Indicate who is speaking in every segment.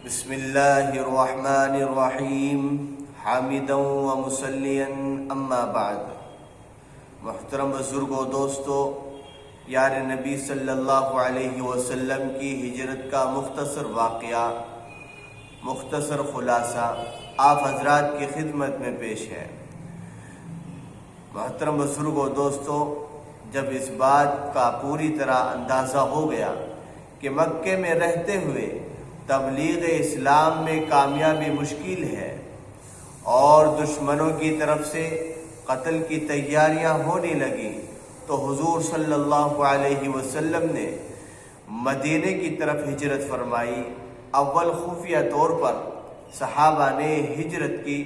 Speaker 1: بسم اللہ الرحمن الرحیم حامدا و مسلیا اما بعد۔ محترم بزرگوں و دوستو، پیارے نبی صلی اللہ علیہ وسلم کی ہجرت کا مختصر واقعہ، مختصر خلاصہ آپ حضرات کی خدمت میں پیش ہے۔ محترم بزرگوں و دوستو، جب اس بات کا پوری طرح اندازہ ہو گیا کہ مکے میں رہتے ہوئے تبلیغ اسلام میں کامیابی مشکل ہے اور دشمنوں کی طرف سے قتل کی تیاریاں ہونے لگیں، تو حضور صلی اللہ علیہ وسلم نے مدینے کی طرف ہجرت فرمائی۔ اول خفیہ طور پر صحابہ نے ہجرت کی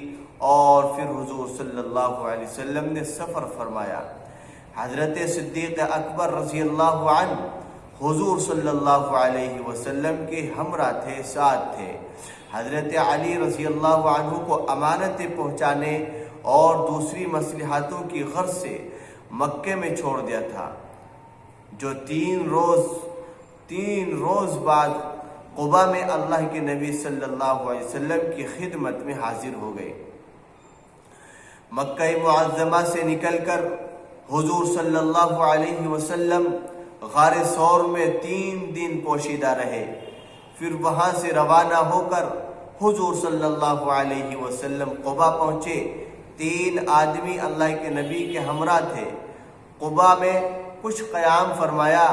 Speaker 1: اور پھر حضور صلی اللہ علیہ وسلم نے سفر فرمایا۔ حضرت صدیق اکبر رضی اللہ عنہ حضور صلی اللہ علیہ وسلم کے ہمراہ تھے، ساتھ تھے۔ حضرت علی رضی اللہ عنہ کو امانتیں پہنچانے اور دوسری مصلحتوں کی غرض سے مکے میں چھوڑ دیا تھا، جو تین روز بعد قباء میں اللہ کے نبی صلی اللہ علیہ وسلم کی خدمت میں حاضر ہو گئے۔ مکہ معظمہ سے نکل کر حضور صلی اللہ علیہ وسلم غار ثور میں 3 دن پوشیدہ رہے، پھر وہاں سے روانہ ہو کر حضور صلی اللہ علیہ وسلم قباء پہنچے۔ 3 آدمی اللہ کے نبی کے ہمراہ تھے۔ قباء میں کچھ قیام فرمایا،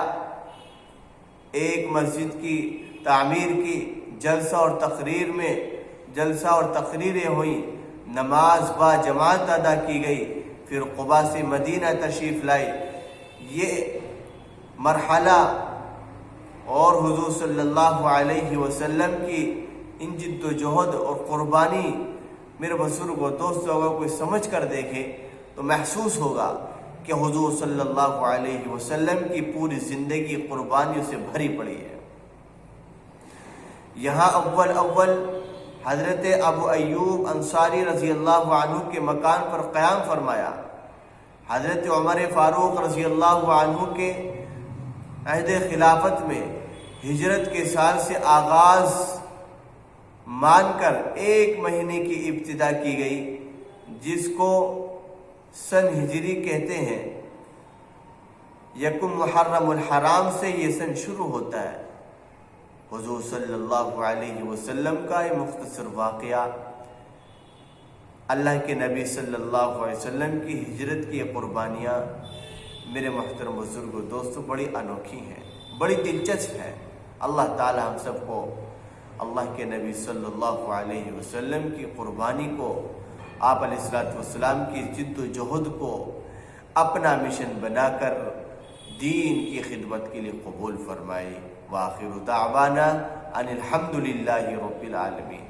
Speaker 1: ایک مسجد کی تعمیر کی، جلسہ اور تقریریں ہوئیں، نماز با جماعت ادا کی گئی، پھر قباء سے مدینہ تشریف لائی۔ یہ مرحلہ اور حضور صلی اللہ علیہ وسلم کی ان جد و جہد اور قربانی میرے بزرگ و دوستوں، اگر کوئی سمجھ کر دیکھے تو محسوس ہوگا کہ حضور صلی اللہ علیہ وسلم کی پوری زندگی قربانیوں سے بھری پڑی ہے۔ یہاں اول حضرت ابو ایوب انصاری رضی اللہ عنہ کے مکان پر قیام فرمایا۔ حضرت عمر فاروق رضی اللہ عنہ کے عہد خلافت میں ہجرت کے سال سے آغاز مان کر 1 مہینے کی ابتدا کی گئی، جس کو سن ہجری کہتے ہیں۔ یکم محرم الحرام سے یہ سن شروع ہوتا ہے۔ حضور صلی اللہ علیہ وسلم کا یہ مختصر واقعہ، اللہ کے نبی صلی اللہ علیہ وسلم کی ہجرت کی قربانیاں میرے محترم بزرگ و دوستوں بڑی انوکھی ہیں، بڑی دلچسپ ہے۔ اللہ تعالی ہم سب کو اللہ کے نبی صلی اللہ علیہ وسلم کی قربانی کو، آپ علیہ السلام کی جد و جہد کو اپنا مشن بنا کر دین کی خدمت کے لیے قبول فرمائے۔ وآخر دعوانا ان الحمد للہ رب العالمین۔